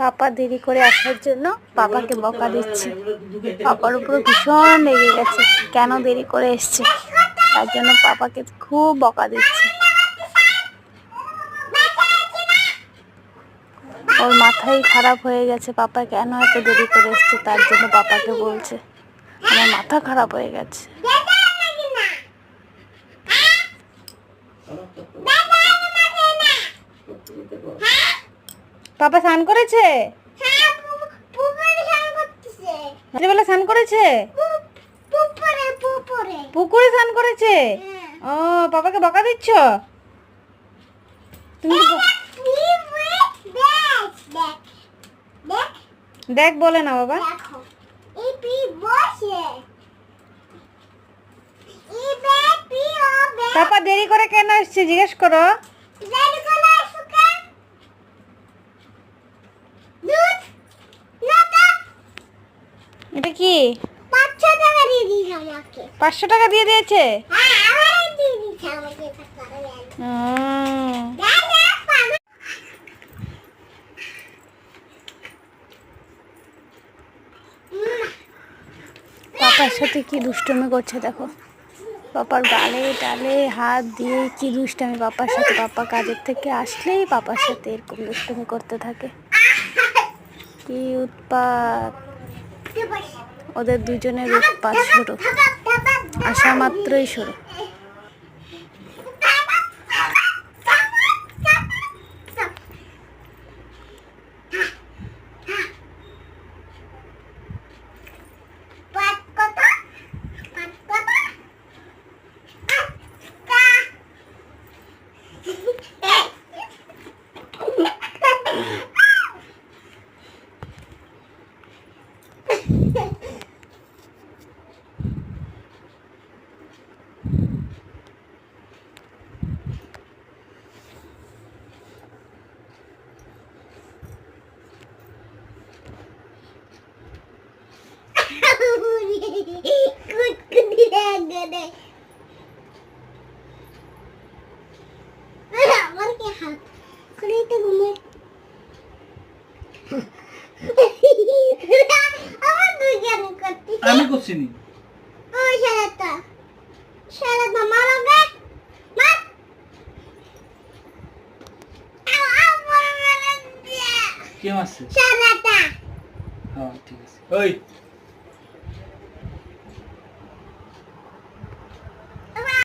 পাপা দেরি করে আসার জন্য পাপাকে বকা দিচ্ছে। পাপার উপর ভীষণ রেগে গেছে, কেন দেরি করে এসছে, তার জন্য পাপাকে খুব বকা দিচ্ছে। ওর মাথাই খারাপ হয়ে গেছে, পাপা কেন এত দেরি করে এসছে, তার জন্য পাপাকে বলছে আমার মাথা খারাপ হয়ে গেছে। পাপা স্নান করেছে? রাত্রিবেলা স্নান করেছে? পুকুরে স্নান করেছে? ও, পাপাকে বকা দিচ্ছ তুমি? দেখ বলে না বাবা। পাপা দেরি করে কেন এসছে জিজ্ঞেস করো। এটা কি? 500 টাকা দিয়ে দিয়েছে। পাপার সাথে কি দুষ্টুমি করছে দেখো, পাপার গালে টালে হাত দিয়ে কি দুষ্টুমি পাপার সাথে। পাপা কাজের থেকে আসলেই পাপার সাথে এরকম দুষ্টুমি করতে থাকে, কি উৎপাত ওদের দুজনের উৎপাত শুরু, আসা মাত্রই শুরু। আমি করছি নি। ওই শালাটা মারবে মার। কে মারছে? শালাটা। হ্যাঁ ঠিক আছে। ওই